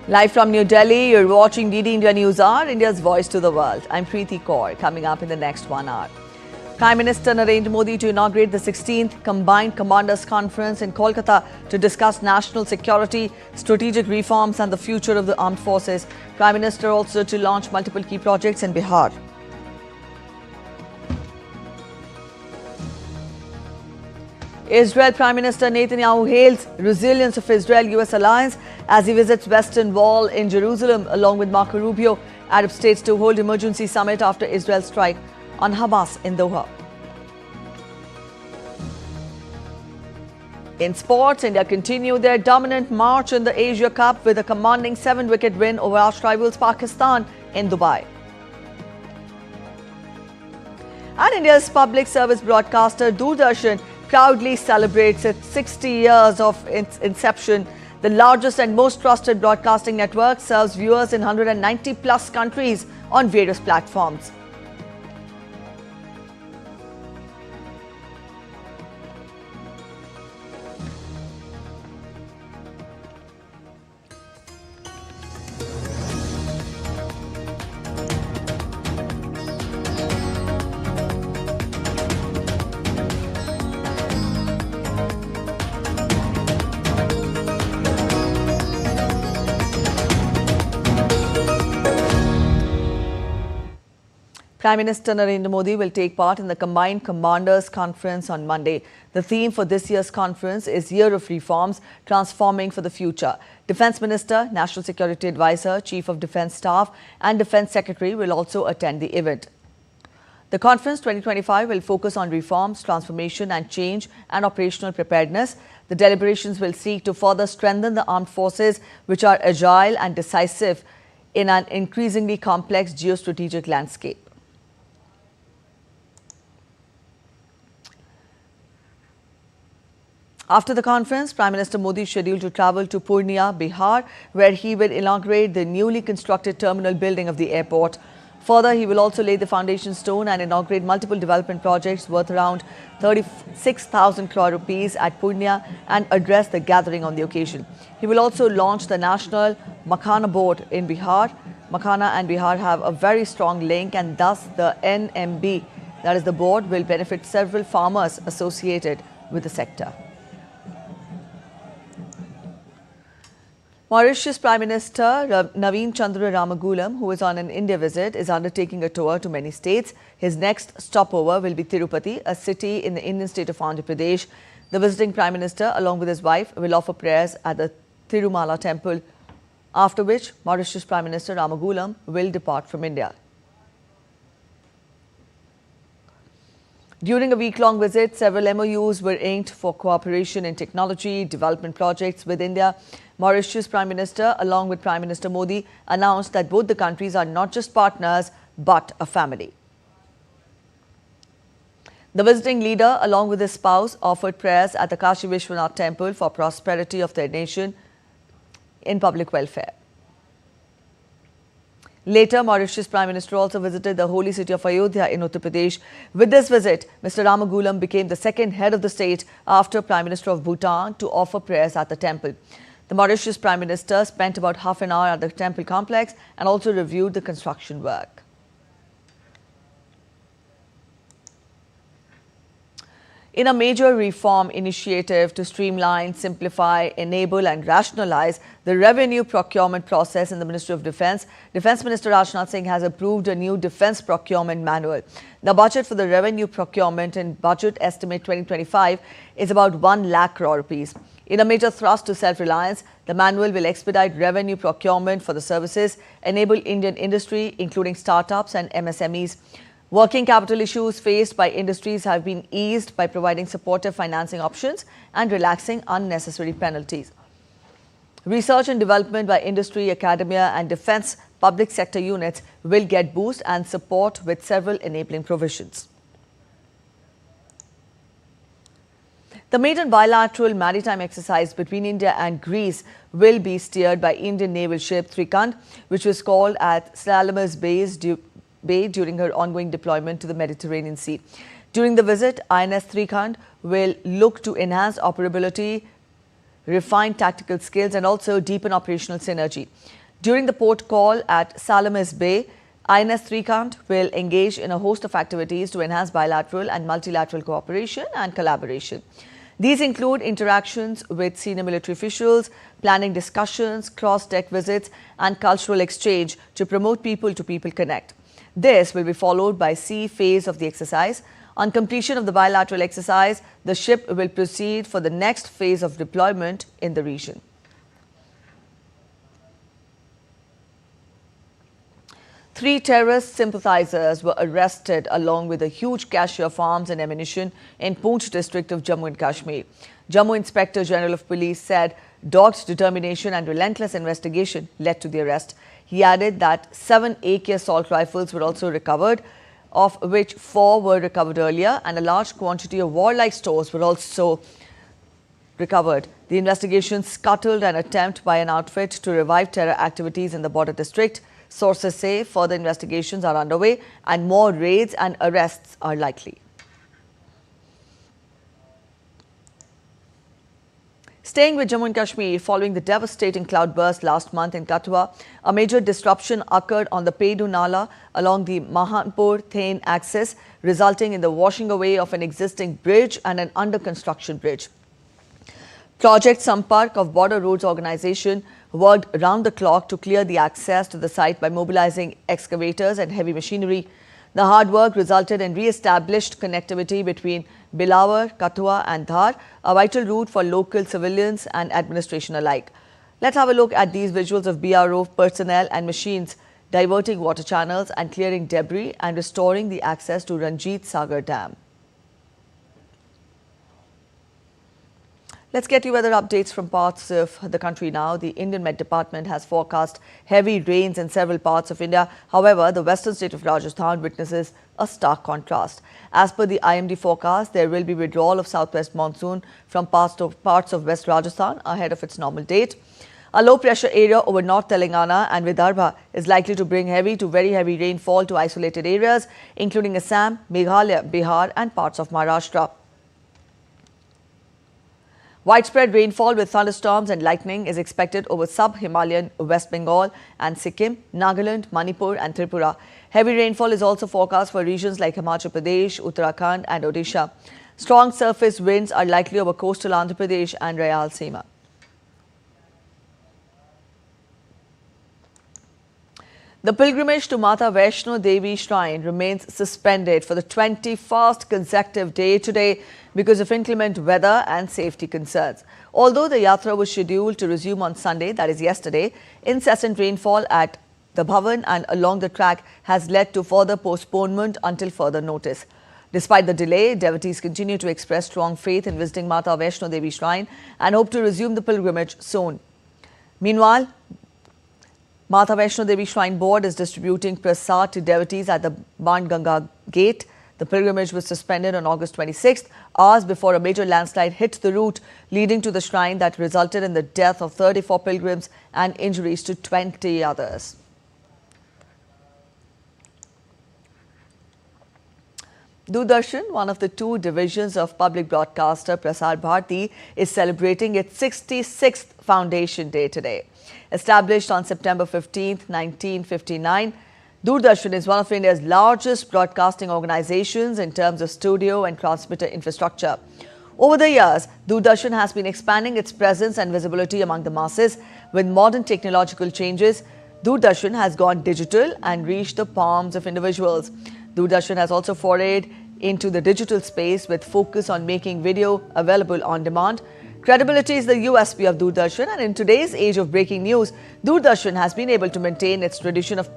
Live from New Delhi, you're watching DD India Newshour, India's voice to the world. I'm Preeti Kaur. Coming up in the next 1 hour. Prime Minister Narendra Modi to inaugurate the 16th Combined Commanders Conference in Kolkata to discuss national security, strategic reforms and the future of the armed forces. Prime Minister also to launch multiple key projects in Bihar. Israel Prime Minister Netanyahu hails resilience of Israel-US alliance as he visits Western Wall in Jerusalem along with Marco Rubio. Arab states to hold emergency summit after Israel's strike on Hamas in Doha. In sports, India continued their dominant march in the Asia Cup with a commanding 7-wicket win over arch rivals Pakistan in Dubai. And India's public service broadcaster Doordarshan proudly celebrates its 60 years of its inception. The largest and most trusted broadcasting network serves viewers in 190 plus countries on various platforms. Prime Minister Narendra Modi will take part in the Combined Commanders Conference on Monday. The theme for this year's conference is Year of Reforms, Transforming for the Future. Defence Minister, National Security Advisor, Chief of Defence Staff and Defence Secretary will also attend the event. The conference 2025 will focus on reforms, transformation and change and operational preparedness. The deliberations will seek to further strengthen the armed forces, which are agile and decisive in an increasingly complex geostrategic landscape. After the conference, Prime Minister Modi is scheduled to travel to Purnia, Bihar, where he will inaugurate the newly constructed terminal building of the airport. Further, he will also lay the foundation stone and inaugurate multiple development projects worth around 36,000 crore rupees at Purnia and address the gathering on the occasion. He will also launch the National Makhana Board in Bihar. Makhana and Bihar have a very strong link and thus the NMB, that is the board, will benefit several farmers associated with the sector. Mauritius Prime Minister Naveen Chandra Ramagulam, who is on an India visit, is undertaking a tour to many states. His next stopover will be Tirupati, a city in the Indian state of Andhra Pradesh. The visiting Prime Minister, along with his wife, will offer prayers at the Tirumala temple, after which Mauritius Prime Minister Ramagulam will depart from India. During a week-long visit, several MOUs were inked for cooperation in technology, development projects with India. Mauritius Prime Minister, along with Prime Minister Modi, announced that both the countries are not just partners, but a family. The visiting leader, along with his spouse, offered prayers at the Kashi Vishwanath temple for prosperity of their nation in public welfare. Later, Mauritius Prime Minister also visited the holy city of Ayodhya in Uttar Pradesh. With this visit, Mr. Ramagulam became the second head of the state after Prime Minister of Bhutan to offer prayers at the temple. The Mauritius Prime Minister spent about half an hour at the temple complex and also reviewed the construction work. In a major reform initiative to streamline, simplify, enable and rationalize the revenue procurement process in the Ministry of Defence, Defence Minister Rajnath Singh has approved a new Defence Procurement Manual. The budget for the revenue procurement in Budget Estimate 2025 is about 1 lakh crore rupees. In a major thrust to self-reliance, the manual will expedite revenue procurement for the services, enable Indian industry, including startups and MSMEs. Working capital issues faced by industries have been eased by providing supportive financing options and relaxing unnecessary penalties. Research and development by industry, academia and defence public sector units will get boost and support with several enabling provisions. The maiden bilateral maritime exercise between India and Greece will be steered by Indian naval ship Trikand, which was called at Salamis Bay during her ongoing deployment to the Mediterranean Sea. During the visit, INS Trikand will look to enhance operability refine tactical skills and also deepen operational synergy. During the port call at Salamis Bay, INS Srikanth will engage in a host of activities to enhance bilateral and multilateral cooperation and collaboration. These include interactions with senior military officials, planning discussions, cross-deck visits and cultural exchange to promote people-to-people connect. This will be followed by sea phase of the exercise. On completion of the bilateral exercise, the ship will proceed for the next phase of deployment in the region. Three terrorist sympathizers were arrested along with a huge cache of arms and ammunition in Poonch district of Jammu and Kashmir. Jammu Inspector General of Police said dogged determination and relentless investigation led to the arrest. He added that 7 AK assault rifles were also recovered, of which 4 were recovered earlier, and a large quantity of warlike stores were also recovered. The investigation scuttled an attempt by an outfit to revive terror activities in the border district. Sources say further investigations are underway and more raids and arrests are likely. Staying with Jammu and Kashmir, following the devastating cloudburst last month in Katwa, a major disruption occurred on the Pedu Nala along the Mahanpur-Thane axis, resulting in the washing away of an existing bridge and an under-construction bridge. Project Sampark of Border Roads Organization worked round the clock to clear the access to the site by mobilizing excavators and heavy machinery. The hard work resulted in re-established connectivity between Bilawar, Katwa and Dhar, a vital route for local civilians and administration alike. Let's have a look at these visuals of BRO personnel and machines diverting water channels and clearing debris and restoring the access to Ranjit Sagar Dam. Let's get you weather updates from parts of the country now. The Indian Met Department has forecast heavy rains in several parts of India. However, the western state of Rajasthan witnesses a stark contrast. As per the IMD forecast, there will be withdrawal of southwest monsoon from parts of West Rajasthan ahead of its normal date. A low pressure area over North Telangana and Vidarbha is likely to bring heavy to very heavy rainfall to isolated areas, including Assam, Meghalaya, Bihar and parts of Maharashtra. Widespread rainfall with thunderstorms and lightning is expected over sub-Himalayan West Bengal and Sikkim, Nagaland, Manipur and Tripura. Heavy rainfall is also forecast for regions like Himachal Pradesh, Uttarakhand and Odisha. Strong surface winds are likely over coastal Andhra Pradesh and Rayalaseema. The pilgrimage to Mata Vaishno Devi Shrine remains suspended for the 21st consecutive day today because of inclement weather and safety concerns. Although the yatra was scheduled to resume on Sunday, that is yesterday, incessant rainfall at the Bhavan and along the track has led to further postponement until further notice. Despite the delay, devotees continue to express strong faith in visiting Mata Vaishno Devi Shrine and hope to resume the pilgrimage soon. Meanwhile, Mata Vaishno Devi Shrine Board is distributing prasad to devotees at the Banganga Gate. The pilgrimage was suspended on August 26th, hours before a major landslide hit the route leading to the shrine that resulted in the death of 34 pilgrims and injuries to 20 others. Doordarshan, one of the 2 divisions of public broadcaster Prasar Bharati, is celebrating its 66th foundation day today. Established on September 15, 1959, Doordarshan is one of India's largest broadcasting organizations in terms of studio and transmitter infrastructure. Over the years, Doordarshan has been expanding its presence and visibility among the masses. With modern technological changes, Doordarshan has gone digital and reached the palms of individuals. Doordarshan has also forayed into the digital space with focus on making video available on demand. Credibility is the USP of Doordarshan, and in today's age of breaking news, Doordarshan has been able to maintain its tradition of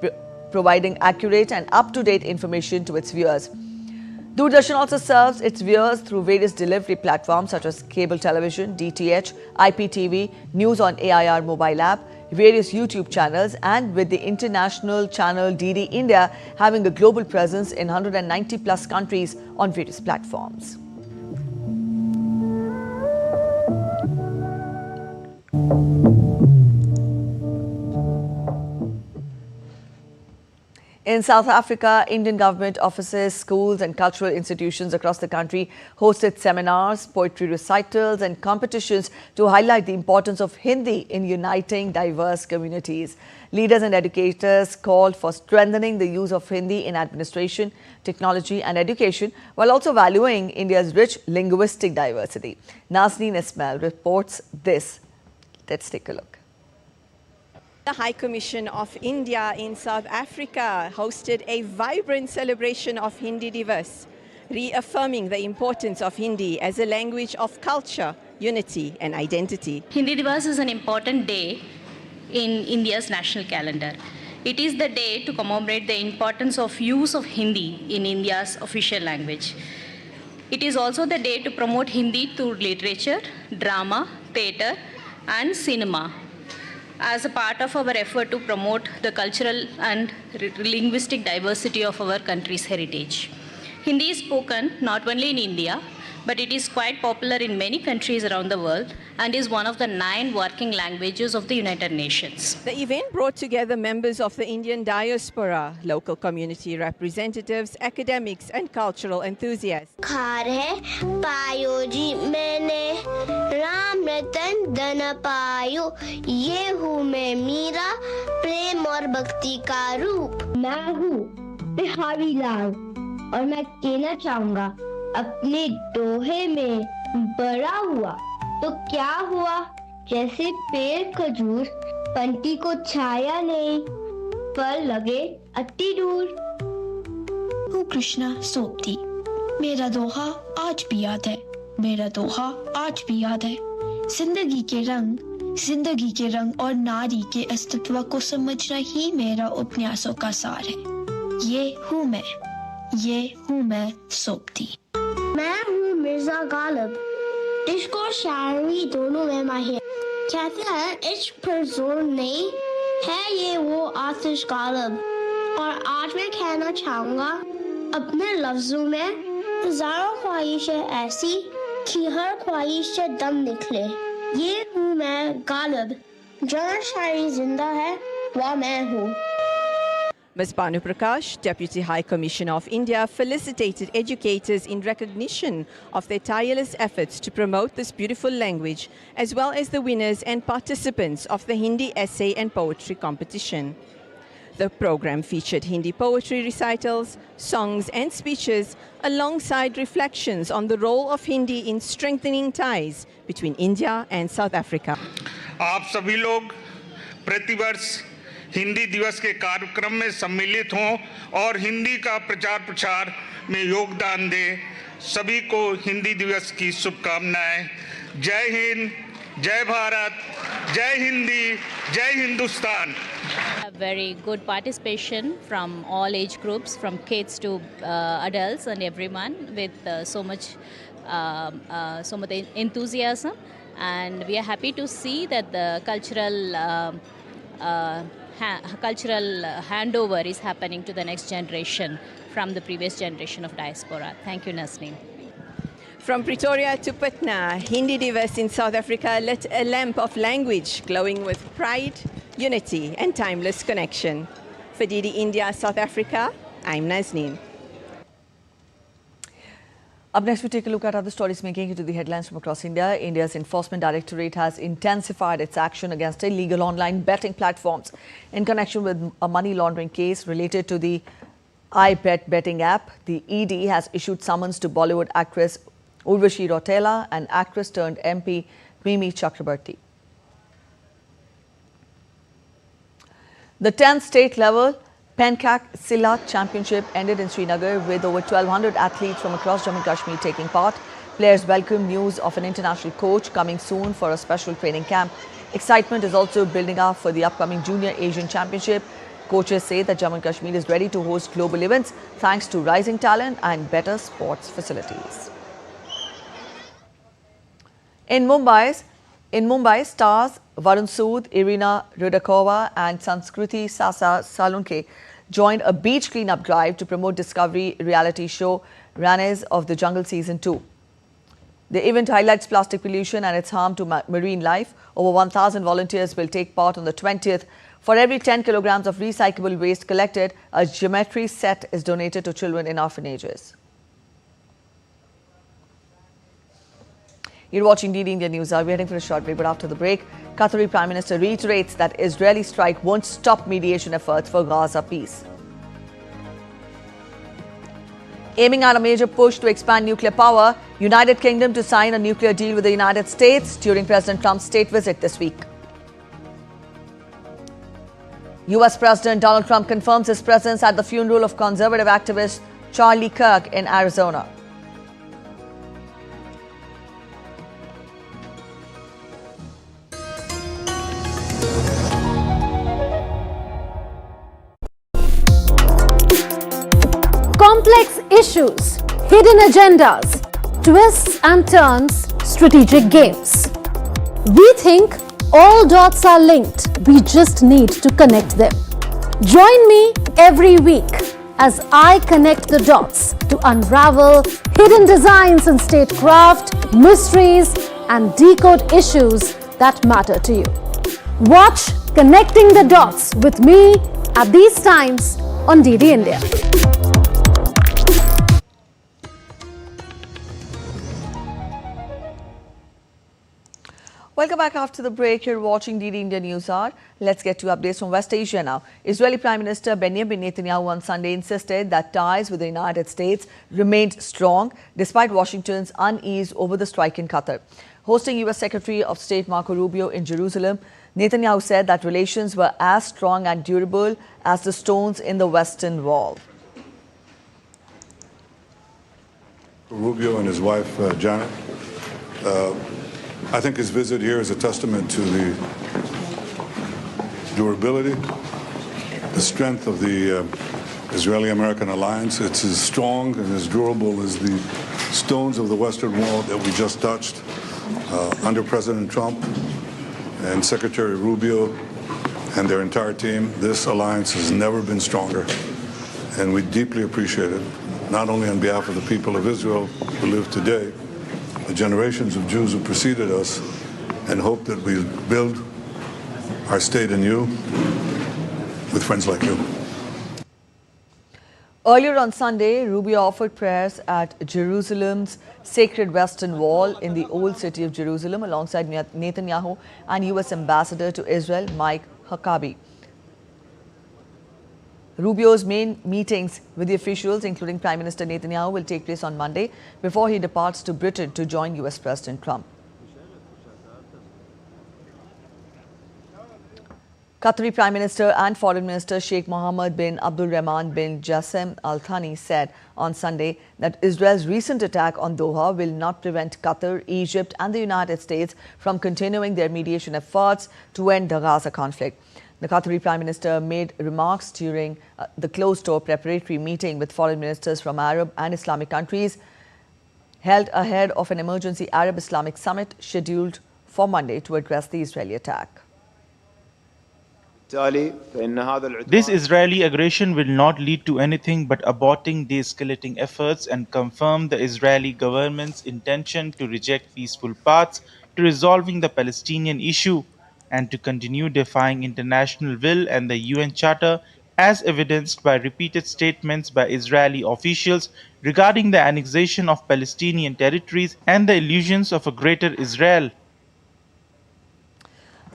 providing accurate and up-to-date information to its viewers. Doordarshan also serves its viewers through various delivery platforms such as cable television, DTH, IPTV, news on AIR mobile app, various YouTube channels, and with the international channel DD India having a global presence in 190 plus countries on various platforms. In South Africa, Indian government offices, schools and cultural institutions across the country hosted seminars, poetry recitals and competitions to highlight the importance of Hindi in uniting diverse communities. Leaders and educators called for strengthening the use of Hindi in administration, technology and education, while also valuing India's rich linguistic diversity. Nazneen Ismail reports this. Let's take a look. The High Commission of India in South Africa hosted a vibrant celebration of Hindi Diwas, reaffirming the importance of Hindi as a language of culture, unity and identity. Hindi Diwas is an important day in India's national calendar. It is the day to commemorate the importance of use of Hindi in India's official language. It is also the day to promote Hindi through literature, drama, theatre and cinema, as a part of our effort to promote the cultural and linguistic diversity of our country's heritage. Hindi is spoken not only in India, but it is quite popular in many countries around the world and is one of the 9 working languages of the United Nations. The event brought together members of the Indian diaspora, local community representatives, academics and cultural enthusiasts. पायो जी मैंने राम रतन धन पायो ये हूँ मैं मीरा प्रेम और भक्ति का रूप मैं हूँ बिहारी लाल और मैं कहना चाहूँगा अपने दोहे में बड़ा हुआ तो क्या हुआ जैसे पेड़ खजूर पंटी को छाया नहीं फल लगे अति दूर हूँ कृष्णा सोपती मेरा दोहा आज भी याद है मेरा दोहा आज भी याद है जिंदगी के रंग और नारी के अस्तित्व को समझना ही मेरा उपन्यासों का सार है ये हूँ मैं सोपती मैं हूँ मिर्जा गालिब इश्क और शायरी दोनों में माहिर कहते हैं इश्क पर जोर नहीं है ये वो आतिश गालिब और आज मैं कहना चाहूँगा अपने लफ्जों में हजारों ख्वाहिशें ऐसी कि हर ख्वाहिश से दम निकले ये हूँ मैं गालिब जहाँ शायरी जिंदा है वह मैं हूँ. Ms. Banu Prakash, Deputy High Commissioner of India, felicitated educators in recognition of their tireless efforts to promote this beautiful language, as well as the winners and participants of the Hindi essay and poetry competition. The program featured Hindi poetry recitals, songs and speeches, alongside reflections on the role of Hindi in strengthening ties between India and South Africa. आप सभी लोग प्रतिवर्ष हिंदी दिवस के कार्यक्रम में सम्मिलित हों और हिंदी का प्रचार प्रसार में योगदान दें. सभी को हिंदी दिवस की शुभकामनाएं. जय हिंद, जय भारत, जय हिंदी, जय Hindustan. A very good participation from all age groups, from kids to adults and everyone, with so much enthusiasm, and we are happy to see that the cultural handover is happening to the next generation from the previous generation of diaspora. Thank you, Nazneen. From Pretoria to Patna, Hindi Diwas in South Africa lit a lamp of language glowing with pride, unity and timeless connection. For DD India, South Africa, I'm Nazneen. Up next, we take a look at other stories making it to the headlines from across India. India's Enforcement Directorate has intensified its action against illegal online betting platforms in connection with a money laundering case related to the iBet betting app. The ED has issued summons to Bollywood actress Urvashi Rautela and actress turned MP Mimi Chakrabarti. The 10th state level Pencak Silat Championship ended in Srinagar with over 1,200 athletes from across Jammu and Kashmir taking part. Players welcome news of an international coach coming soon for a special training camp. Excitement is also building up for the upcoming Junior Asian Championship. Coaches say that Jammu and Kashmir is ready to host global events thanks to rising talent and better sports facilities. In Mumbai, stars Varun Sood, Irina Rudakova and Sanskruti Sasa Salunke joined a beach cleanup drive to promote Discovery reality show Ranes of the Jungle Season 2. The event highlights plastic pollution and its harm to marine life. Over 1,000 volunteers will take part on the 20th. For every 10 kilograms of recyclable waste collected, a geometry set is donated to children in orphanages. You're watching DD India News. We're heading for a short break, but after the break, Qatari Prime Minister reiterates that Israeli strike won't stop mediation efforts for Gaza peace. Aiming at a major push to expand nuclear power, United Kingdom to sign a nuclear deal with the United States during President Trump's state visit this week. US President Donald Trump confirms his presence at the funeral of conservative activist Charlie Kirk in Arizona. Complex issues, hidden agendas, twists and turns, strategic games. We think all dots are linked. We just need to connect them. Join me every week as I connect the dots to unravel hidden designs in statecraft, mysteries, and decode issues that matter to you. Watch Connecting the Dots with me at these times on DD India. Welcome back after the break. You're watching DD India Newshour. Let's get to updates from West Asia now. Israeli Prime Minister Benjamin Netanyahu on Sunday insisted that ties with the United States remained strong despite Washington's unease over the strike in Qatar. Hosting U.S. Secretary of State Marco Rubio in Jerusalem, Netanyahu said that relations were as strong and durable as the stones in the Western Wall. Rubio and his wife, Janet. I think his visit here is a testament to the durability, the strength of the Israeli-American alliance. It's as strong and as durable as the stones of the Western Wall that we just touched under President Trump and Secretary Rubio and their entire team. This alliance has never been stronger, and we deeply appreciate it, not only on behalf of the people of Israel who live today, the generations of Jews who preceded us, and hope that we build our state anew with friends like you. Earlier on Sunday, Rubio offered prayers at Jerusalem's Sacred Western Wall in the Old City of Jerusalem alongside Netanyahu and U.S. Ambassador to Israel, Mike Huckabee. Rubio's main meetings with the officials, including Prime Minister Netanyahu, will take place on Monday before he departs to Britain to join U.S. President Trump. Qatari Prime Minister and Foreign Minister Sheikh Mohammed bin Abdul Rahman bin Jassim Al Thani said on Sunday that Israel's recent attack on Doha will not prevent Qatar, Egypt and the United States from continuing their mediation efforts to end the Gaza conflict. The Qatari Prime Minister made remarks during the closed-door preparatory meeting with foreign ministers from Arab and Islamic countries held ahead of an emergency Arab-Islamic summit scheduled for Monday to address the Israeli attack. This Israeli aggression will not lead to anything but aborting de-escalating efforts and confirm the Israeli government's intention to reject peaceful paths to resolving the Palestinian issue and to continue defying international will and the UN Charter, as evidenced by repeated statements by Israeli officials regarding the annexation of Palestinian territories and the illusions of a greater Israel.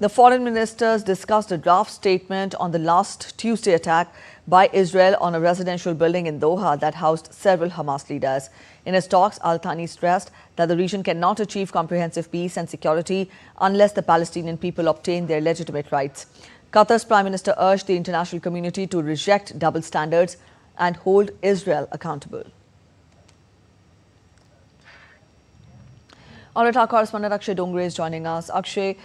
The foreign ministers discussed a draft statement on the last Tuesday attack by Israel on a residential building in Doha that housed several Hamas leaders. In his talks, Al Thani stressed that the region cannot achieve comprehensive peace and security unless the Palestinian people obtain their legitimate rights. Qatar's Prime Minister urged the international community to reject double standards and hold Israel accountable. All right, our correspondent Akshay Dongre is joining us. Akshay,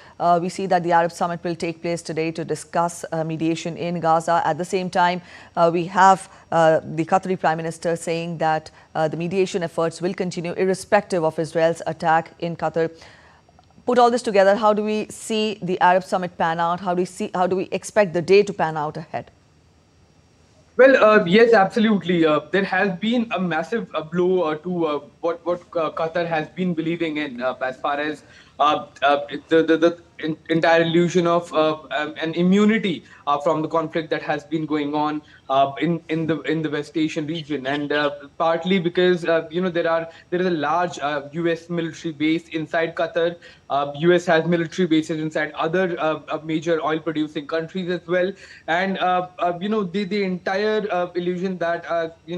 we see that the Arab Summit will take place today to discuss mediation in Gaza. At the same time, we have the Qatari Prime Minister saying that the mediation efforts will continue irrespective of Israel's attack in Qatar. Put all this together, how do we see the Arab Summit pan out? How do we expect the day to pan out ahead? Well, yes, absolutely. There has been a massive blow to what Qatar has been believing in, as far as the entire illusion of an immunity from the conflict that has been going on in the West Asian region, and partly because there is a large U.S. military base inside Qatar. U.S. has military bases inside other major oil producing countries as well, and the entire illusion that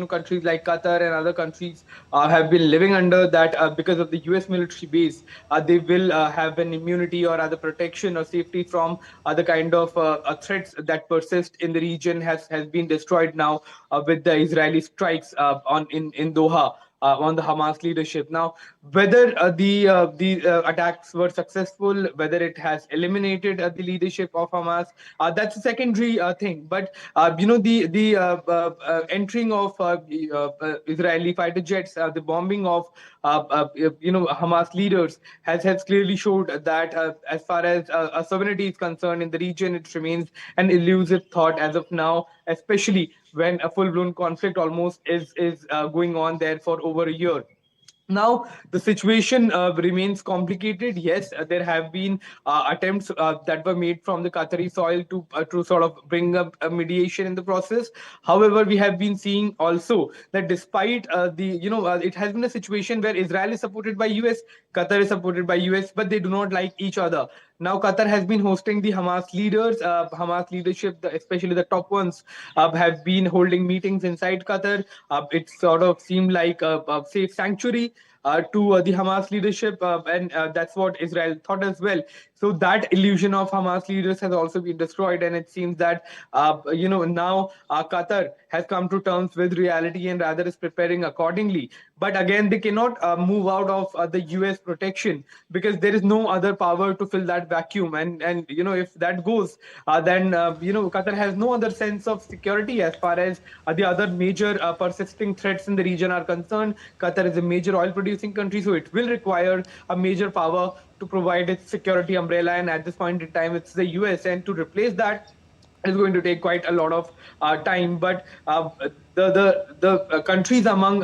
countries like Qatar and other countries have been living under, that because of the U.S. military base, they will have an immunity or other protection or safety from the kind of threats that persist in the region has been destroyed now with the Israeli strikes on in Doha. On the Hamas leadership. Now, whether the attacks were successful, whether it has eliminated the leadership of Hamas, that's a secondary thing. But the entering of Israeli fighter jets, the bombing of Hamas leaders has clearly showed that as far as sovereignty is concerned in the region, it remains an elusive thought as of now, especially when a full-blown conflict almost is going on there for over a year. Now, the situation remains complicated. Yes, there have been attempts that were made from the Qatari soil to sort of bring up a mediation in the process. However, we have been seeing also that despite it has been a situation where Israel is supported by US, Qatar is supported by US, but they do not like each other. Now, Qatar has been hosting the Hamas leaders, Hamas leadership, especially the top ones, have been holding meetings inside Qatar. It sort of seemed like a safe sanctuary to the Hamas leadership, and that's what Israel thought as well. So that illusion of Hamas leaders has also been destroyed, and it seems that now Qatar has come to terms with reality and rather is preparing accordingly. But again, they cannot move out of the US protection, because there is no other power to fill that vacuum. And if that goes, then Qatar has no other sense of security as far as the other major persisting threats in the region are concerned. Qatar is a major oil producing country, so it will require a major power to provide its security umbrella, and at this point in time it's the US, and to replace that is going to take quite a lot of time. But the countries among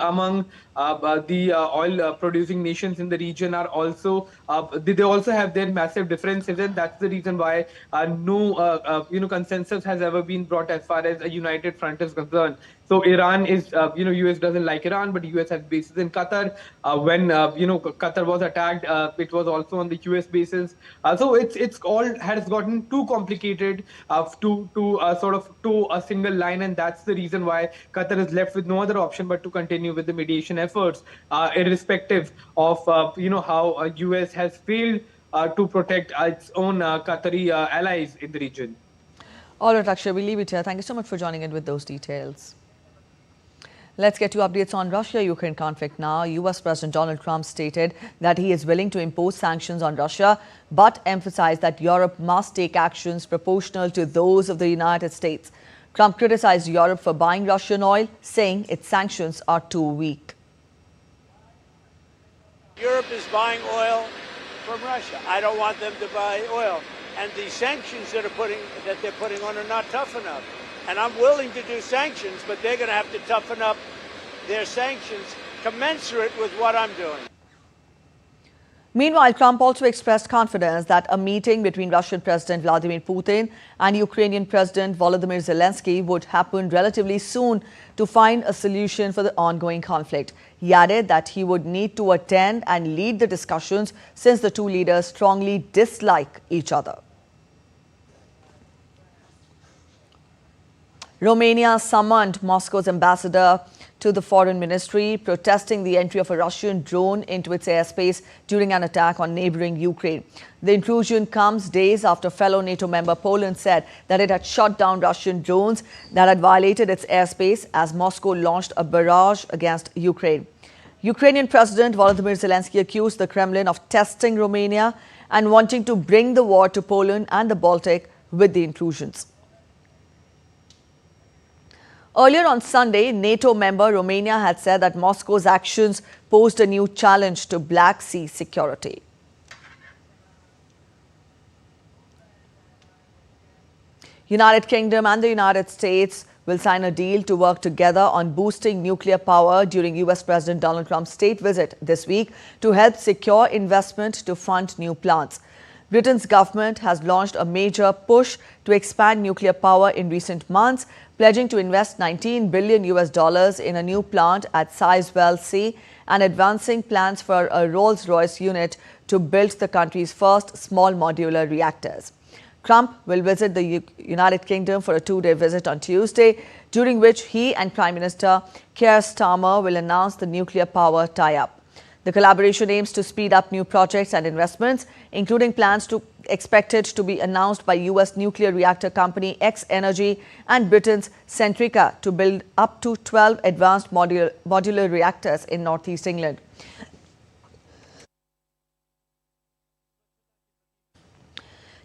the oil producing nations in the region are also they also have their massive differences, and that's the reason why no consensus has ever been brought as far as a united front is concerned. So Iran is US doesn't like Iran, but US has bases in Qatar. When Qatar was attacked, it was also on the US basis. So it's all has gotten too complicated to sort of to a single line, and that's the reason why Qatar is left with no other option but to continue with the mediation efforts, irrespective of how US has failed to protect its own Qatari allies in the region. All right, Akshay, we'll leave it here. Thank you so much for joining in with those details. Let's get to updates on Russia-Ukraine conflict now. US President Donald Trump stated that he is willing to impose sanctions on Russia, but emphasized that Europe must take actions proportional to those of the United States. Trump criticized Europe for buying Russian oil, saying its sanctions are too weak. Europe is buying oil from Russia. I don't want them to buy oil. And the sanctions that they're putting on are not tough enough. And I'm willing to do sanctions, but they're going to have to toughen up their sanctions commensurate with what I'm doing. Meanwhile, Trump also expressed confidence that a meeting between Russian President Vladimir Putin and Ukrainian President Volodymyr Zelensky would happen relatively soon to find a solution for the ongoing conflict. He added that he would need to attend and lead the discussions since the two leaders strongly dislike each other. Romania summoned Moscow's ambassador to the foreign ministry, protesting the entry of a Russian drone into its airspace during an attack on neighboring Ukraine. The intrusion comes days after fellow NATO member Poland said that it had shot down Russian drones that had violated its airspace as Moscow launched a barrage against Ukraine. Ukrainian President Volodymyr Zelensky accused the Kremlin of testing Romania and wanting to bring the war to Poland and the Baltic with the intrusions. Earlier on Sunday, NATO member Romania had said that Moscow's actions posed a new challenge to Black Sea security. United Kingdom and the United States will will sign a deal to work together on boosting nuclear power during US President Donald Trump's state visit this week to help secure investment to fund new plants. Britain's government has launched a major push to expand nuclear power in recent months, pledging to invest $19 billion in a new plant at Sizewell C and advancing plans for a Rolls-Royce unit to build the country's first small modular reactors. Trump will visit the United Kingdom for a two-day visit on Tuesday, during which he and Prime Minister Keir Starmer will announce the nuclear power tie-up. The collaboration aims to speed up new projects and investments, including plans expected to be announced by US nuclear reactor company X Energy and Britain's Centrica to build up to 12 advanced modular reactors in northeast England.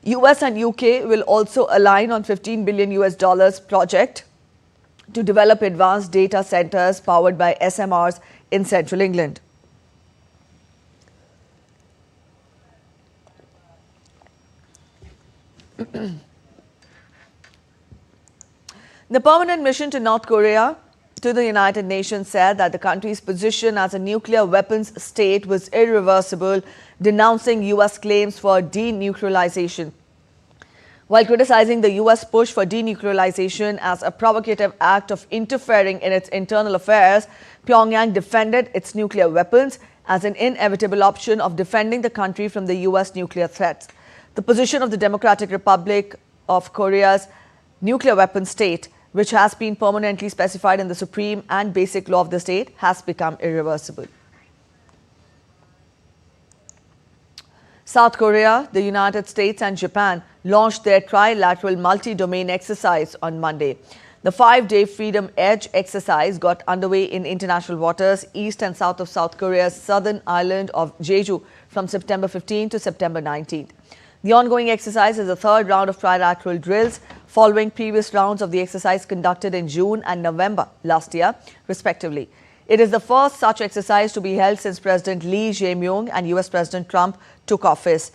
US and UK will also align on $15 billion project to develop advanced data centers powered by SMRs in central England. The permanent mission to North Korea to the United Nations said that the country's position as a nuclear weapons state was irreversible, denouncing US claims for denuclearization. While criticizing the US push for denuclearization as a provocative act of interfering in its internal affairs, Pyongyang defended its nuclear weapons as an inevitable option of defending the country from the US nuclear threats. The position of the Democratic Republic of Korea's nuclear weapons state, which has been permanently specified in the supreme and basic law of the state, has become irreversible. South Korea, the United States and Japan launched their trilateral multi-domain exercise on Monday. The 5-day Freedom Edge exercise got underway in international waters east and south of South Korea's southern island of Jeju from September 15 to September 19. The ongoing exercise is the third round of trilateral drills, following previous rounds of the exercise conducted in June and November last year, respectively. It is the first such exercise to be held since President Lee Jae-myung and US President Trump took office.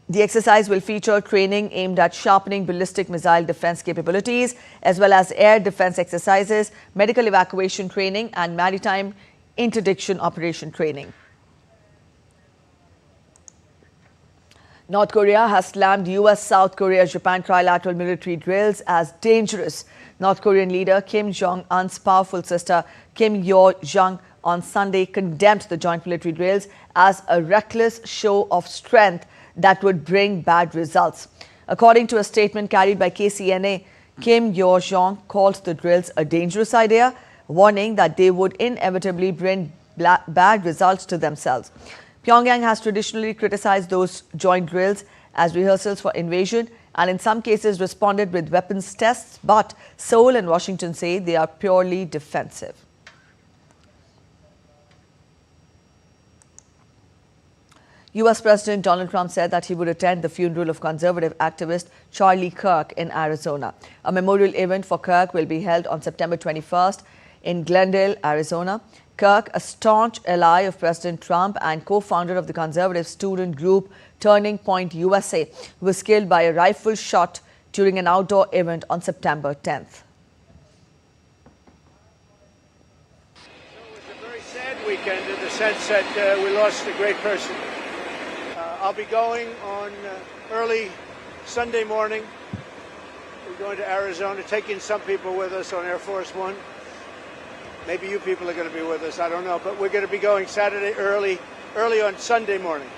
The exercise will feature training aimed at sharpening ballistic missile defense capabilities, as well as air defense exercises, medical evacuation training, and maritime interdiction operation training. North Korea has slammed US-South Korea-Japan trilateral military drills as dangerous. North Korean leader Kim Jong-un's powerful sister Kim Yo-jong on Sunday condemned the joint military drills as a reckless show of strength that would bring bad results. According to a statement carried by KCNA, Kim Yo-jong called the drills a dangerous idea, warning that they would inevitably bring bad results to themselves. Pyongyang has traditionally criticized those joint drills as rehearsals for invasion and in some cases responded with weapons tests, but Seoul and Washington say they are purely defensive. US President Donald Trump said that he would attend the funeral of conservative activist Charlie Kirk in Arizona. A memorial event for Kirk will be held on September 21st in Glendale, Arizona. Kirk, a staunch ally of President Trump and co-founder of the conservative student group Turning Point USA, was killed by a rifle shot during an outdoor event on September 10th. It was a very sad weekend in the sense that we lost a great person. I'll be going on early Sunday morning. We're going to Arizona, taking some people with us on Air Force One. Maybe you people are going to be with us, I don't know, but we're going to be going Saturday early on Sunday morning.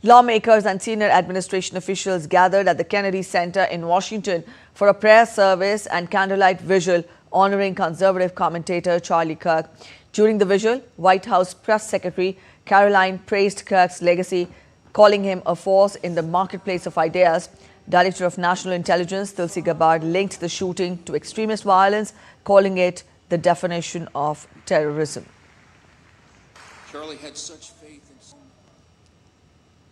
Lawmakers and senior administration officials gathered at the Kennedy Center in Washington for a prayer service and candlelight vigil honoring conservative commentator Charlie Kirk. During the vigil, White House Press Secretary Caroline praised Kirk's legacy, calling him a force in the marketplace of ideas. Director of National Intelligence Tulsi Gabbard linked the shooting to extremist violence, calling it the definition of terrorism. Charlie had such faith in...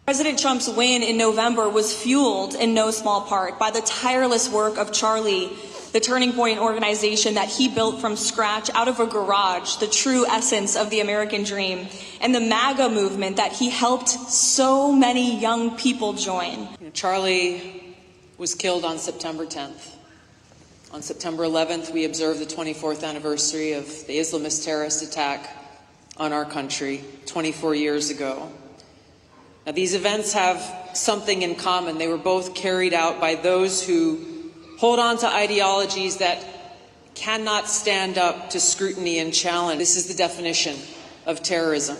President Trump's win in November was fueled in no small part by the tireless work of Charlie, the Turning Point organization that he built from scratch out of a garage, the true essence of the American dream, and the MAGA movement that he helped so many young people join. Charlie was killed on September 10th. On September 11th, we observed the 24th anniversary of the Islamist terrorist attack on our country 24 years ago. Now, these events have something in common. They were both carried out by those who hold on to ideologies that cannot stand up to scrutiny and challenge. This is the definition of terrorism.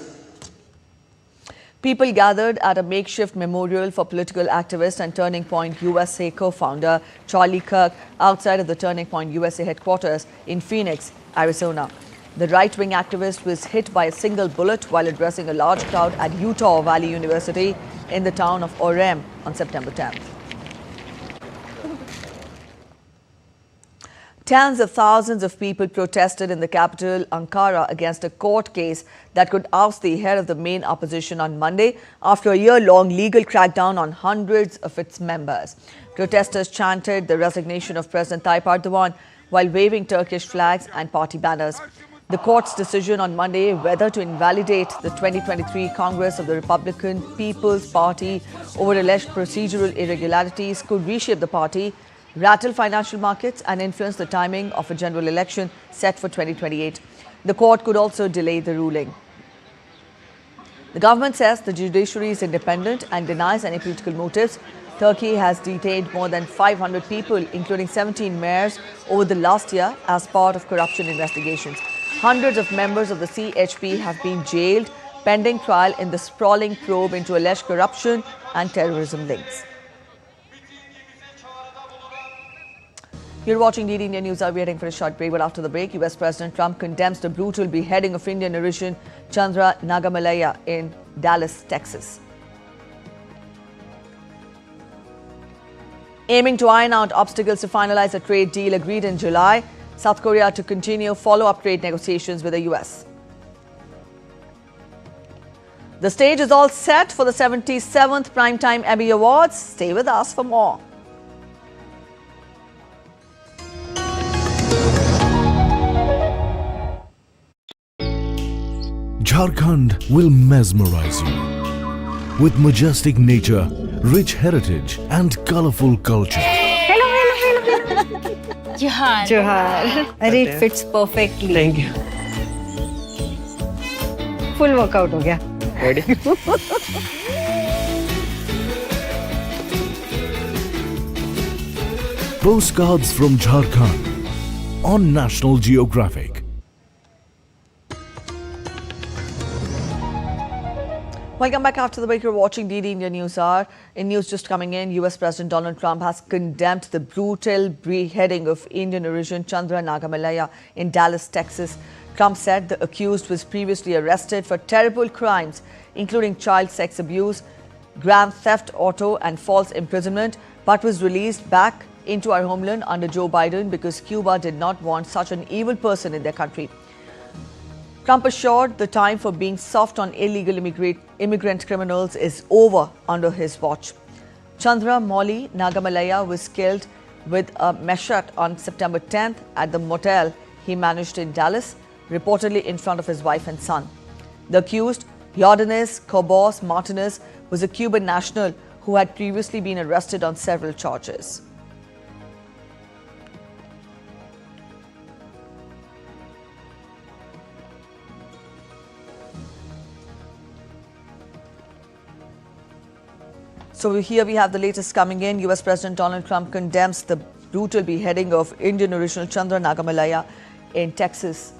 People gathered at a makeshift memorial for political activist and Turning Point USA co-founder Charlie Kirk outside of the Turning Point USA headquarters in Phoenix, Arizona. The right-wing activist was hit by a single bullet while addressing a large crowd at Utah Valley University in the town of Orem on September 10th. Tens of thousands of people protested in the capital, Ankara, against a court case that could oust the head of the main opposition on Monday after a year-long legal crackdown on hundreds of its members. Protesters chanted the resignation of President Tayyip Erdogan while waving Turkish flags and party banners. The court's decision on Monday whether to invalidate the 2023 Congress of the Republican People's Party over alleged procedural irregularities could reshape the party, rattle financial markets and influence the timing of a general election set for 2028. The court could also delay the ruling. The government says the judiciary is independent and denies any political motives. Turkey has detained more than 500 people, including 17 mayors, over the last year as part of corruption investigations. Hundreds of members of the CHP have been jailed pending trial in the sprawling probe into alleged corruption and terrorism links. You're watching DD India News. We're waiting for a short break, but after the break, US President Trump condemns the brutal beheading of Indian origin Chandra Nagamalaya in Dallas, Texas. Aiming to iron out obstacles to finalize a trade deal agreed in July, South Korea to continue follow-up trade negotiations with the US. The stage is all set for the 77th Primetime Emmy Awards. Stay with us for more. Jharkhand will mesmerize you with majestic nature, rich heritage and colorful culture. Hello. Johar. Johar. It fits perfectly. Thank you. Full workout ho gaya. Ready? Postcards from Jharkhand on National Geographic. Welcome back after the break. You're watching DD India Newshour. In news just coming in, US President Donald Trump has condemned the brutal beheading of Indian origin Chandra Nagamalaya in Dallas, Texas. Trump said the accused was previously arrested for terrible crimes, including child sex abuse, grand theft auto and false imprisonment, but was released back into our homeland under Joe Biden because Cuba did not want such an evil person in their country. Trump assured the time for being soft on illegal immigrant criminals is over under his watch. Chandra Molly Nagamalaya was killed with a machete on September 10th at the motel he managed in Dallas, reportedly in front of his wife and son. The accused, Jordanes Cobos Martinez, was a Cuban national who had previously been arrested on several charges. So here we have the latest coming in. US President Donald Trump condemns the brutal beheading of Indian original Chandra Nagamalaya in Texas.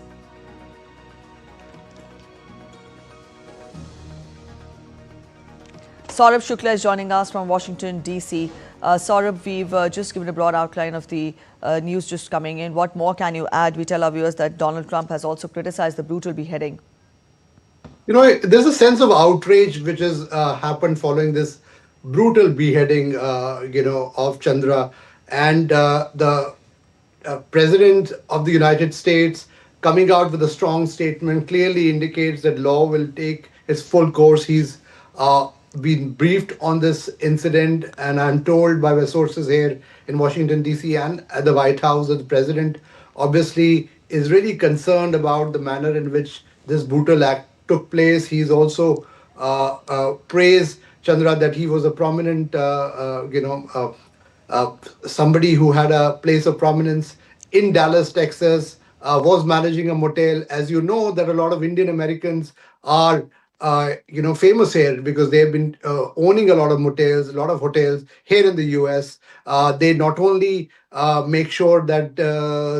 Saurabh Shukla is joining us from Washington, D.C. Saurabh, we've just given a broad outline of the news just coming in. What more can you add? We tell our viewers that Donald Trump has also criticized the brutal beheading. You know, there's a sense of outrage which has happened following this brutal beheading, of Chandra, and the President of the United States coming out with a strong statement clearly indicates that law will take its full course. He's been briefed on this incident, and I'm told by my sources here in Washington, D.C. and at the White House that the President obviously is really concerned about the manner in which this brutal act took place. He's also praised Chandra that he was a prominent, somebody who had a place of prominence in Dallas, Texas, was managing a motel. As you know, that a lot of Indian Americans are famous here because they have been owning a lot of motels, a lot of hotels here in the US. They not only make sure that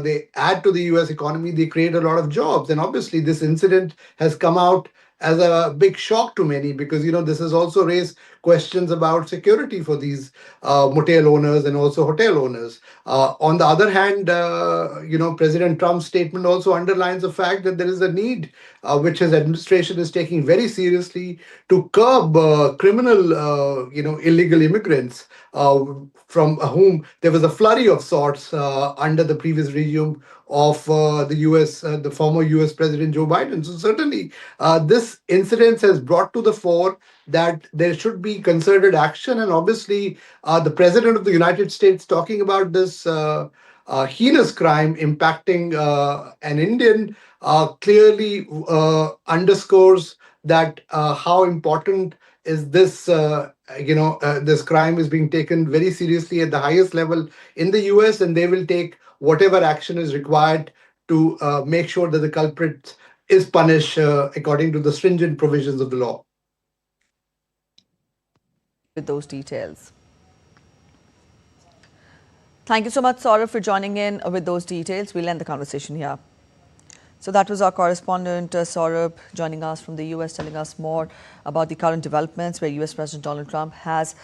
they add to the US economy, they create a lot of jobs. And obviously, this incident has come out as a big shock to many because this has also raised questions about security for these motel owners and also hotel owners. On the other hand, President Trump's statement also underlines the fact that there is a need, which his administration is taking very seriously, to curb criminal, illegal immigrants, from whom there was a flurry of sorts under the previous regime of the former US President Joe Biden. So certainly, this incident has brought to the fore that there should be concerted action. And obviously, the President of the United States talking about this heinous crime impacting an Indian clearly underscores that how important is this. This crime is being taken very seriously at the highest level in the US, and they will take whatever action is required to make sure that the culprit is punished according to the stringent provisions of the law. With those details. Thank you so much, Saurabh, for joining in with those details. We'll end the conversation here. So that was our correspondent, Saurabh, joining us from the US, telling us more about the current developments where US President Donald Trump has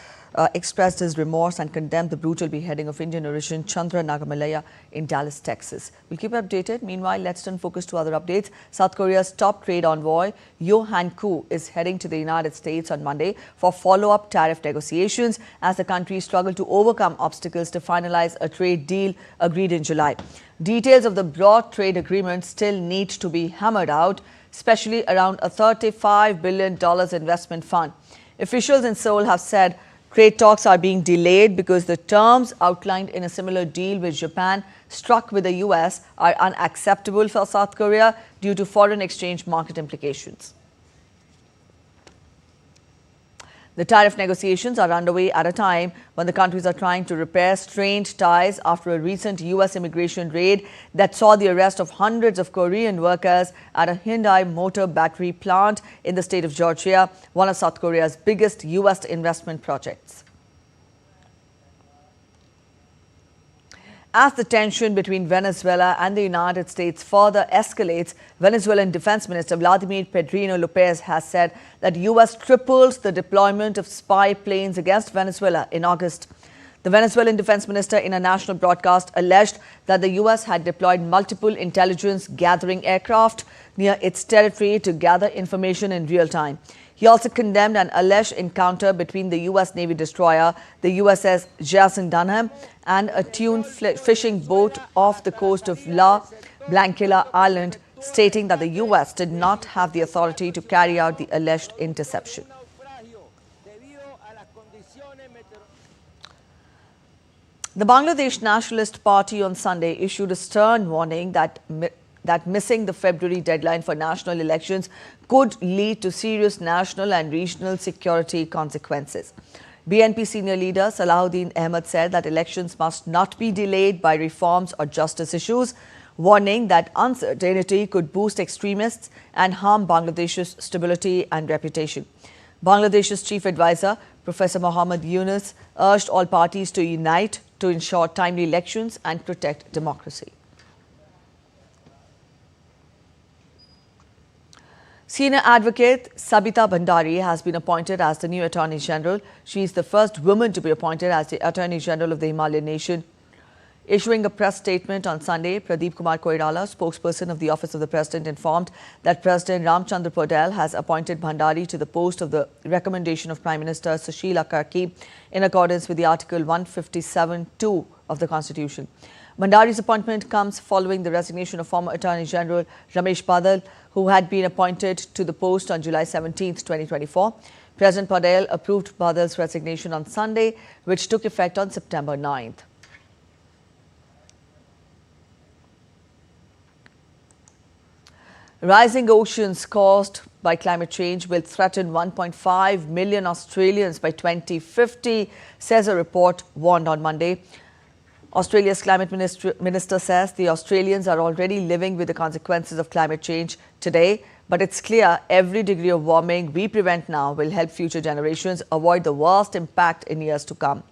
expressed his remorse and condemned the brutal beheading of Indian origin Chandra Nagamalaya in Dallas, Texas. We'll keep you updated. Meanwhile, let's turn focus to other updates. South Korea's top trade envoy, Yo Han-koo, is heading to the United States on Monday for follow-up tariff negotiations as the country struggled to overcome obstacles to finalize a trade deal agreed in July. Details of the broad trade agreement still need to be hammered out, especially around a $35 billion investment fund. Officials in Seoul have said trade talks are being delayed because the terms outlined in a similar deal which Japan struck with the US are unacceptable for South Korea due to foreign exchange market implications. The tariff negotiations are underway at a time when the countries are trying to repair strained ties after a recent US immigration raid that saw the arrest of hundreds of Korean workers at a Hyundai motor battery plant in the state of Georgia, one of South Korea's biggest US investment projects. As the tension between Venezuela and the United States further escalates, Venezuelan Defense Minister Vladimir Pedrino Lopez has said that US tripled the deployment of spy planes against Venezuela in August. The Venezuelan Defense Minister in a national broadcast alleged that the US had deployed multiple intelligence gathering aircraft near its territory to gather information in real time. He also condemned an alleged encounter between the U.S. Navy destroyer, the USS Jason Dunham, and a tuned fishing boat off the coast of La Blanquilla Island, stating that the U.S. did not have the authority to carry out the alleged interception. The Bangladesh Nationalist Party on Sunday issued a stern warning that missing the February deadline for national elections could lead to serious national and regional security consequences. BNP senior leader Salahuddin Ahmed said that elections must not be delayed by reforms or justice issues, warning that uncertainty could boost extremists and harm Bangladesh's stability and reputation. Bangladesh's chief advisor, Professor Mohammad Yunus, urged all parties to unite to ensure timely elections and protect democracy. Senior advocate Sabita Bhandari has been appointed as the new Attorney General. She is the first woman to be appointed as the Attorney General of the Himalayan nation. Issuing a press statement on Sunday, Pradeep Kumar Koirala, spokesperson of the Office of the President, informed that President Ramchandra Patel has appointed Bhandari to the post of the recommendation of Prime Minister Sushila Kirk in accordance with the Article 157(2) of the Constitution. Bhandari's appointment comes following the resignation of former Attorney General Ramesh Badal, who had been appointed to the post on July 17, 2024. President Patel approved Badal's resignation on Sunday, which took effect on September 9th. Rising oceans caused by climate change will threaten 1.5 million Australians by 2050, says a report warned on Monday. Australia's climate minister says the Australians are already living with the consequences of climate change today, but it's clear every degree of warming we prevent now will help future generations avoid the worst impact in years to come.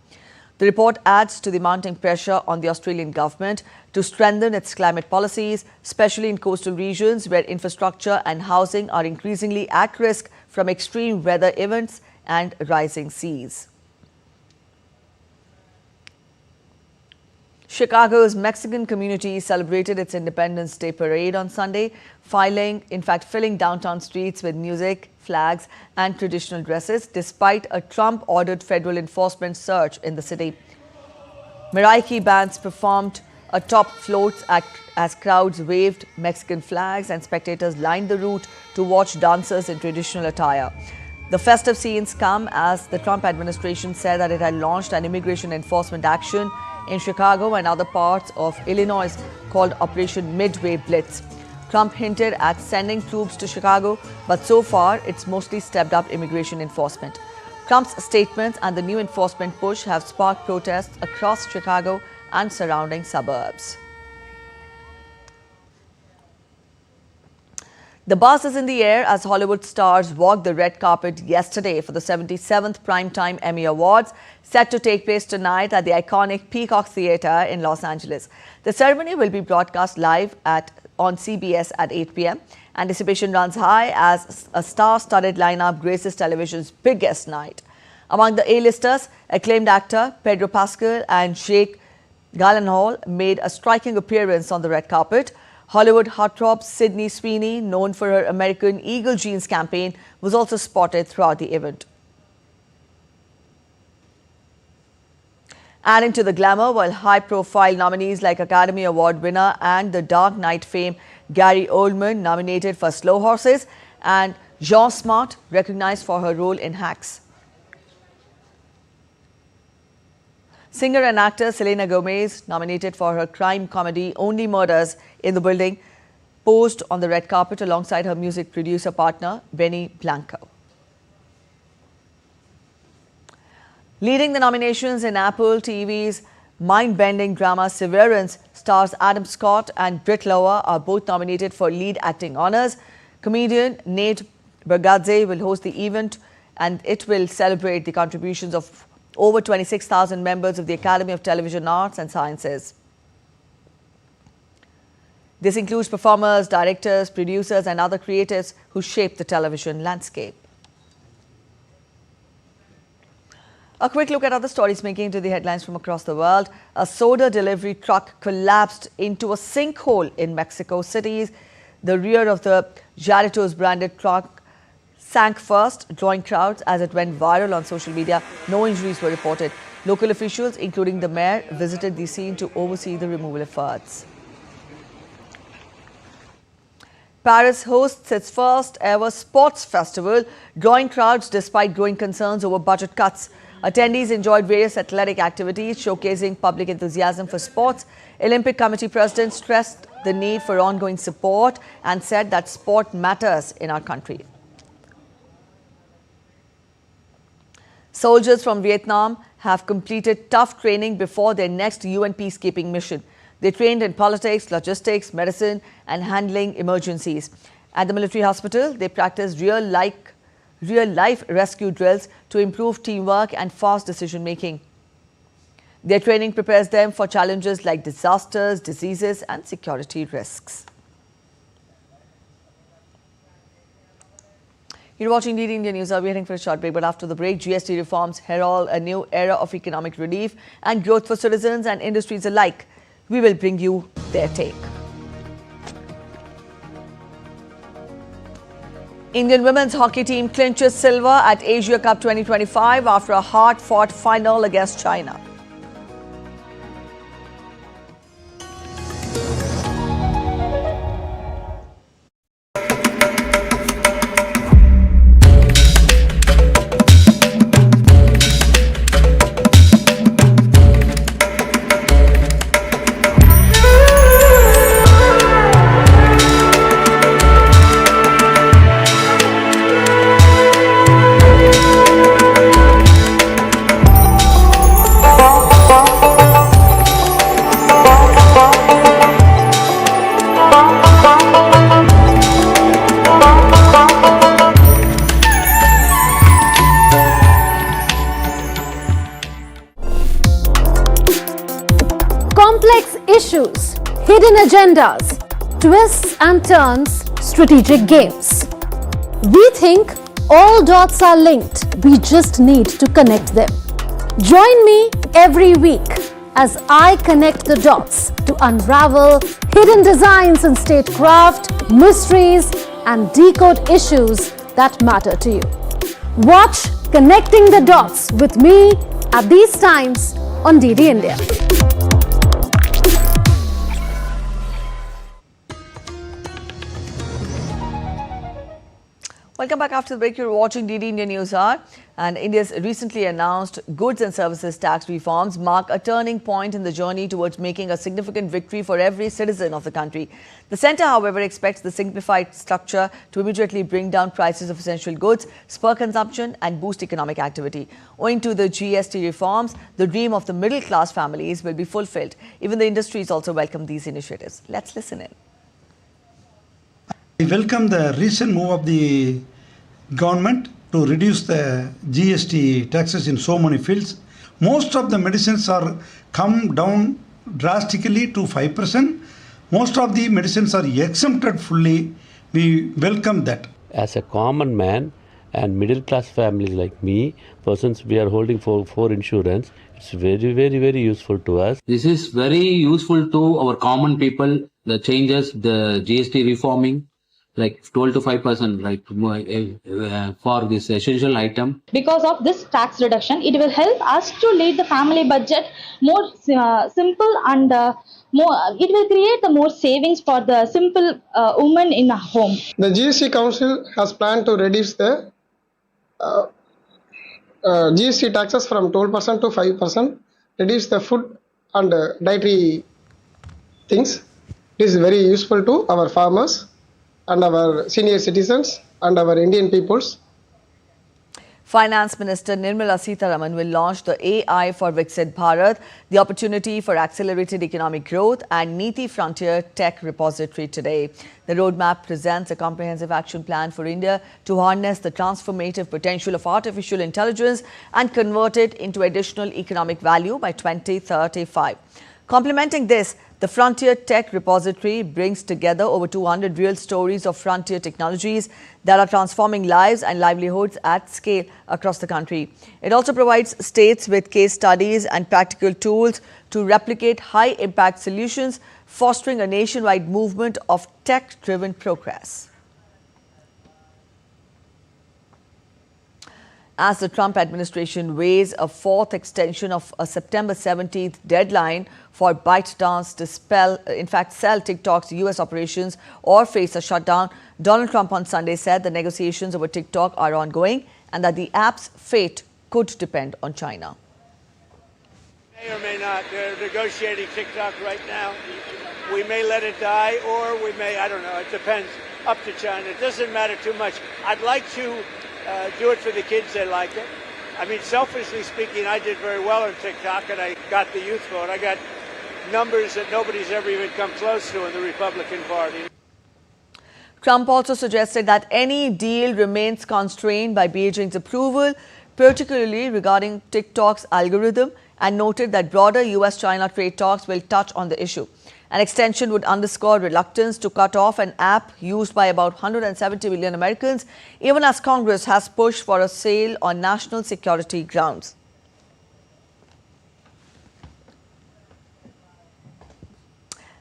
The report adds to the mounting pressure on the Australian government to strengthen its climate policies, especially in coastal regions where infrastructure and housing are increasingly at risk from extreme weather events and rising seas. Chicago's Mexican community celebrated its Independence Day parade on Sunday, filling downtown streets with music, flags and traditional dresses, despite a Trump-ordered federal enforcement surge in the city. Mariachi bands performed atop floats as crowds waved Mexican flags and spectators lined the route to watch dancers in traditional attire. The festive scenes come as the Trump administration said that it had launched an immigration enforcement action in Chicago and other parts of Illinois called Operation Midway Blitz. Trump hinted at sending troops to Chicago, but so far it's mostly stepped up immigration enforcement. Trump's statements and the new enforcement push have sparked protests across Chicago and surrounding suburbs. The buzz is in the air as Hollywood stars walked the red carpet yesterday for the 77th Primetime Emmy Awards, set to take place tonight at the iconic Peacock Theatre in Los Angeles. The ceremony will be broadcast live on CBS at 8 p.m. Anticipation runs high as a star-studded lineup graces television's biggest night. Among the A-listers, acclaimed actor Pedro Pascal and Jake Gyllenhaal made a striking appearance on the red carpet. Hollywood heartthrob Sydney Sweeney, known for her American Eagle Jeans campaign, was also spotted throughout the event. Adding to the glamour were high-profile nominees like Academy Award winner and The Dark Knight fame Gary Oldman, nominated for Slow Horses, and Jean Smart, recognized for her role in Hacks. Singer and actor Selena Gomez, nominated for her crime comedy Only Murders in the Building, posed on the red carpet alongside her music producer partner Benny Blanco. Leading the nominations in Apple TV's mind-bending drama Severance, stars Adam Scott and Britt Lower are both nominated for lead acting honors. Comedian Nate Bargatze will host the event, and it will celebrate the contributions of over 26,000 members of the Academy of Television Arts and Sciences. This includes performers, directors, producers and other creatives who shape the television landscape. A quick look at other stories making it to the headlines from across the world. A soda delivery truck collapsed into a sinkhole in Mexico City. The rear of the Jarritos branded truck sank first, drawing crowds as it went viral on social media. No injuries were reported. Local officials, including the mayor, visited the scene to oversee the removal efforts. Paris hosts its first ever sports festival, drawing crowds despite growing concerns over budget cuts. Attendees enjoyed various athletic activities, showcasing public enthusiasm for sports. Olympic Committee President stressed the need for ongoing support and said that sport matters in our country. Soldiers from Vietnam have completed tough training before their next UN peacekeeping mission. They trained in politics, logistics, medicine and handling emergencies. At the military hospital, they practiced real-life rescue drills to improve teamwork and fast decision-making. Their training prepares them for challenges like disasters, diseases and security risks. You're watching DD India News. We're heading for a short break, but after the break, GST reforms herald a new era of economic relief and growth for citizens and industries alike. We will bring you their take. Indian women's hockey team clinches silver at Asia Cup 2025 after a hard-fought final against China. Complex issues, hidden agendas, twists and turns, strategic games. We think all dots are linked. We just need to connect them. Join me every week as I connect the dots to unravel hidden designs in statecraft, mysteries, and decode issues that matter to you. Watch Connecting the Dots with me at these times on DD India. Welcome back after the break. You're watching DD India Newshour, and India's recently announced goods and services tax reforms mark a turning point in the journey towards making a significant victory for every citizen of the country. The centre, however, expects the simplified structure to immediately bring down prices of essential goods, spur consumption and boost economic activity. Owing to the GST reforms, the dream of the middle-class families will be fulfilled. Even the industries also welcome these initiatives. Let's listen in. I welcome the recent move of the government to reduce the GST taxes in so many fields. Most of the medicines are come down drastically to 5%. Most of the medicines are exempted fully. We welcome that. As a common man and middle class families like me, persons we are holding for insurance, it's very useful to us. This is very useful to our common people. The changes, the GST reforming, like 12 to 5%, like for this essential item. Because of this tax reduction, it will help us to lead the family budget more simple and it will create the more savings for the simple woman in a home. The GST Council has planned to reduce the GST taxes from 12% to 5%, reduce the food and dietary things. This is very useful to our farmers and our senior citizens and our Indian peoples. Finance Minister Nirmala Sitharaman will launch the AI for Viksit Bharat, the opportunity for accelerated economic growth and Niti Frontier Tech Repository today. The roadmap presents a comprehensive action plan for India to harness the transformative potential of artificial intelligence and convert it into additional economic value by 2035. Complementing this, the Frontier Tech Repository brings together over 200 real stories of frontier technologies that are transforming lives and livelihoods at scale across the country. It also provides states with case studies and practical tools to replicate high-impact solutions, fostering a nationwide movement of tech-driven progress. As the Trump administration weighs a fourth extension of a September 17th deadline for ByteDance to sell TikTok's US operations or face a shutdown, Donald Trump on Sunday said the negotiations over TikTok are ongoing and that the app's fate could depend on China. May or may not. They're negotiating TikTok right now. We may let it die or we may, I don't know, it depends, up to China. It doesn't matter too much. I'd like to do it for the kids, they like it. I mean, selfishly speaking, I did very well on TikTok and I got the youth vote. I got numbers that nobody's ever even come close to in the Republican Party. Trump also suggested that any deal remains constrained by Beijing's approval, particularly regarding TikTok's algorithm, and noted that broader US-China trade talks will touch on the issue. An extension would underscore reluctance to cut off an app used by about 170 million Americans, even as Congress has pushed for a sale on national security grounds.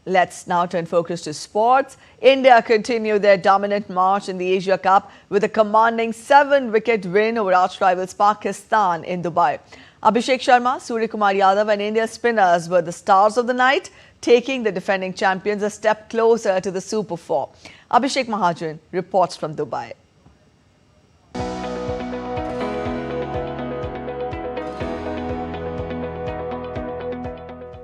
Let's now turn focus to sports. India continue their dominant march in the Asia Cup with a commanding 7-wicket win over arch rivals Pakistan in Dubai. Abhishek Sharma, Suryakumar Yadav and India's spinners were the stars of the night, taking the defending champions a step closer to the Super 4. Abhishek Mahajan reports from Dubai.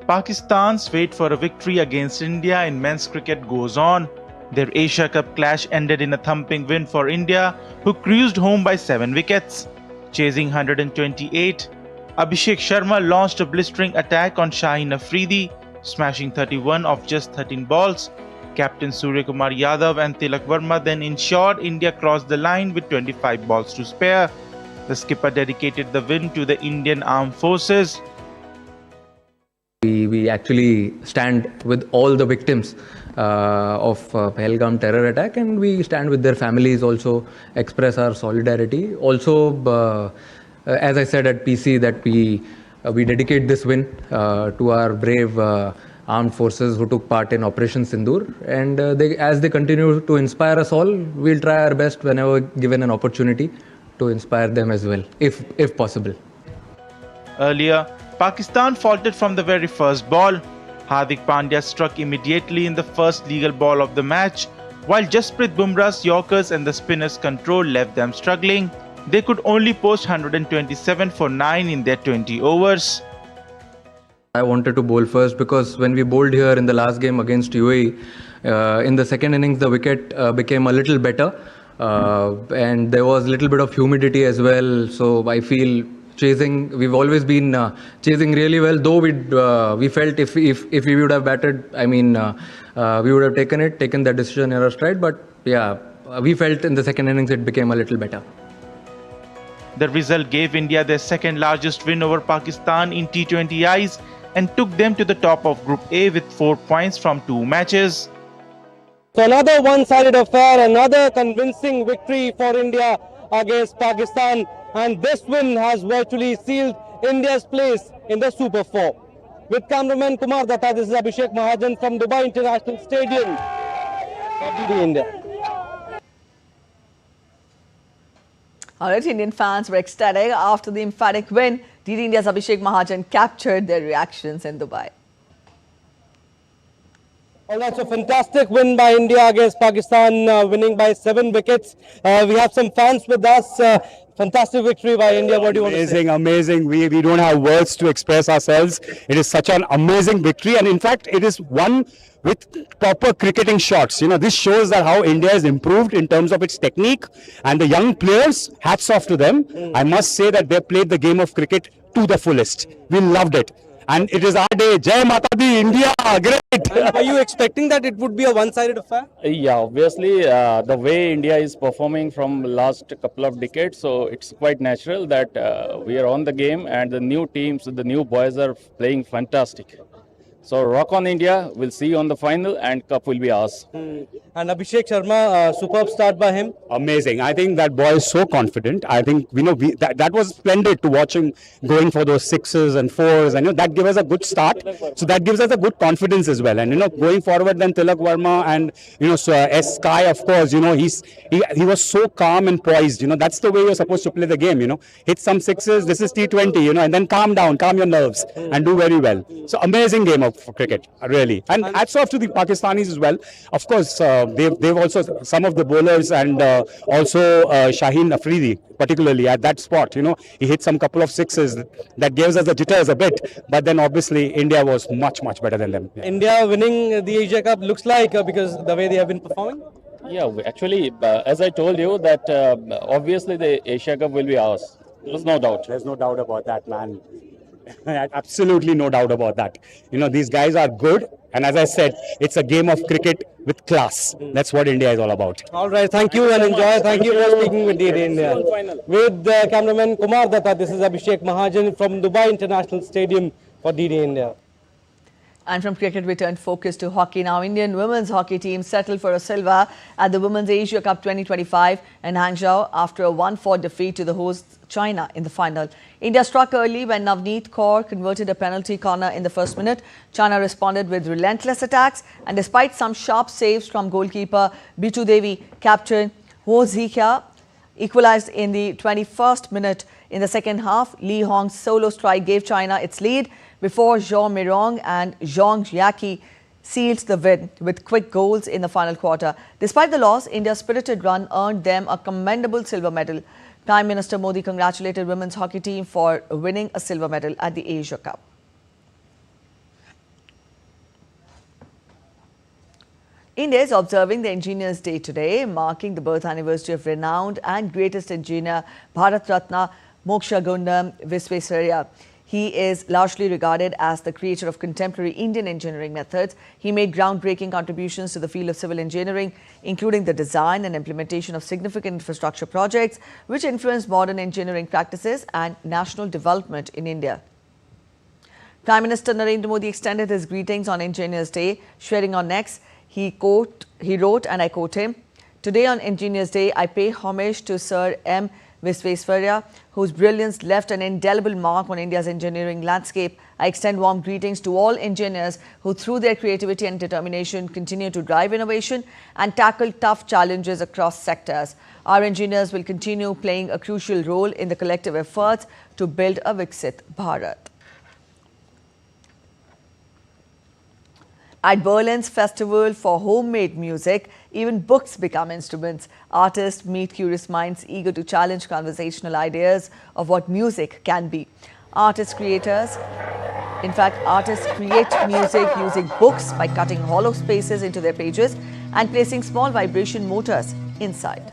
Pakistan's wait for a victory against India in men's cricket goes on. Their Asia Cup clash ended in a thumping win for India, who cruised home by 7 wickets. Chasing 128, Abhishek Sharma launched a blistering attack on Shaheen Afridi, smashing 31 off just 13 balls. Captain Suryakumar Yadav and Tilak Verma then ensured India crossed the line with 25 balls to spare. The skipper dedicated the win to the Indian Armed Forces. We actually stand with all the victims of Pahalgam terror attack, and we stand with their families, also express our solidarity. Also, as I said at PC, that we dedicate this win to our brave armed forces who took part in Operation Sindoor, and as they continue to inspire us all, we'll try our best whenever given an opportunity to inspire them as well, if possible. Earlier, Pakistan faltered from the very first ball. Hardik Pandya struck immediately in the first legal ball of the match, while Jasprit Bumrah's Yorkers and the spinners' control left them struggling. They could only post 127 for 9 in their 20 overs. I wanted to bowl first because when we bowled here in the last game against UAE, in the second innings the wicket became a little better, and there was a little bit of humidity as well, so I feel we've always been chasing really well, though we felt if we would have batted, we would have taken that decision in our stride, but yeah, we felt in the second innings it became a little better. The result gave India their second largest win over Pakistan in T20Is and took them to the top of Group A with 4 points from 2 matches. So another one-sided affair, another convincing victory for India against Pakistan, and this win has virtually sealed India's place in the Super 4. With cameraman Kumar Datta, this is Abhishek Mahajan from Dubai International Stadium for DD India. Alright, Indian fans were ecstatic after the emphatic win. DD India's Abhishek Mahajan captured their reactions in Dubai. All right, so fantastic win by India against Pakistan, winning by 7 wickets. We have some fans with us. Fantastic victory by India. What do you want to say? Amazing. We don't have words to express ourselves. It is such an amazing victory, and in fact, it is one with proper cricketing shots. You know, this shows that how India has improved in terms of its technique, and the young players, hats off to them. I must say that they played the game of cricket to the fullest. We loved it. And it is our day. Jai Mata Di, India, great. Are you expecting that it would be a one-sided affair? Yeah, obviously, the way India is performing from last couple of decades, so it's quite natural that we are on the game, and the new teams, the new boys are playing fantastic. So rock on India, we'll see you on the final, and cup will be ours. And Abhishek Sharma, superb start by him. Amazing. I think that boy is so confident. I think, that was splendid to watch him going for those 6s and 4s, and that gave us a good start. So that gives us a good confidence as well. And going forward, then Tilak Verma and S Sky, of course, he was so calm and poised. That's the way you're supposed to play the game. Hit some 6s. This is T20. And then calm down, calm your nerves, and do very well. So amazing game of cricket, really. And hats off to the Pakistanis as well. Of course, they've also, some of the bowlers, and also Shaheen Afridi, particularly at that spot, he hit some couple of 6s that gives us the jitters a bit, but then obviously India was much better than them. Yeah. India winning the Asia Cup looks like because the way they have been performing. Yeah, actually, as I told you that obviously the Asia Cup will be ours. There's no doubt. There's no doubt about that, man. Absolutely no doubt about that. These guys are good, and as I said, it's a game of cricket with class. That's what India is all about. All right, thank you and enjoy. Thank you for speaking with DD India. With cameraman Kumar Datta, this is Abhishek Mahajan from Dubai International Stadium for DD India. And from cricket, we turn focus to hockey now. Indian women's hockey team settled for a silver at the Women's Asia Cup 2025 in Hangzhou after a 1-4 defeat to the hosts China in the final. India struck early when Navneet Kaur converted a penalty corner in the first minute. China responded with relentless attacks, and despite some sharp saves from goalkeeper Bitu Devi, captain Ho Zikia equalized in the 21st minute. In the second half, Li Hong's solo strike gave China its lead before Zhou Mirong and Zhong Jiaqi sealed the win with quick goals in the final quarter. Despite the loss, India's spirited run earned them a commendable silver medal. Prime Minister Modi congratulated women's hockey team for winning a silver medal at the Asia Cup. India is observing the Engineers' Day today, marking the birth anniversary of renowned and greatest engineer Bharat Ratna Moksha Gundam Visvesvaraya. He is largely regarded as the creator of contemporary Indian engineering methods. He made groundbreaking contributions to the field of civil engineering, including the design and implementation of significant infrastructure projects, which influenced modern engineering practices and national development in India. Prime Minister Narendra Modi extended his greetings on Engineers Day, sharing on X. He wrote, and I quote him, "Today on Engineers Day, I pay homage to Sir M. Visvesvaraya, whose brilliance left an indelible mark on India's engineering landscape. I extend warm greetings to all engineers who, through their creativity and determination, continue to drive innovation and tackle tough challenges across sectors. Our engineers will continue playing a crucial role in the collective efforts to build a Viksit Bharat." At Berlin's Festival for Homemade Music, even books become instruments. Artists meet curious minds eager to challenge conversational ideas of what music can be. Artists create music using books by cutting hollow spaces into their pages and placing small vibration motors inside.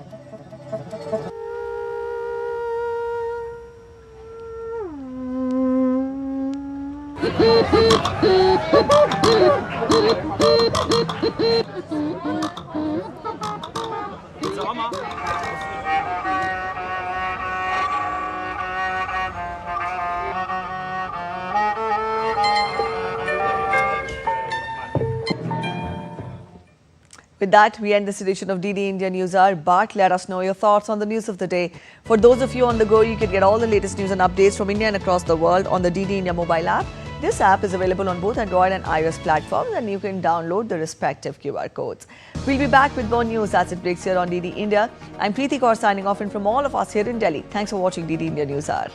With that, we end this edition of DD India Newshour. But let us know your thoughts on the news of the day. For those of you on the go, you can get all the latest news and updates from India and across the world on the DD India mobile app. This app is available on both Android and iOS platforms, and you can download the respective QR codes. We'll be back with more news as it breaks here on DD India. I'm Preeti Kaur signing off, and from all of us here in Delhi, thanks for watching DD India Newshour.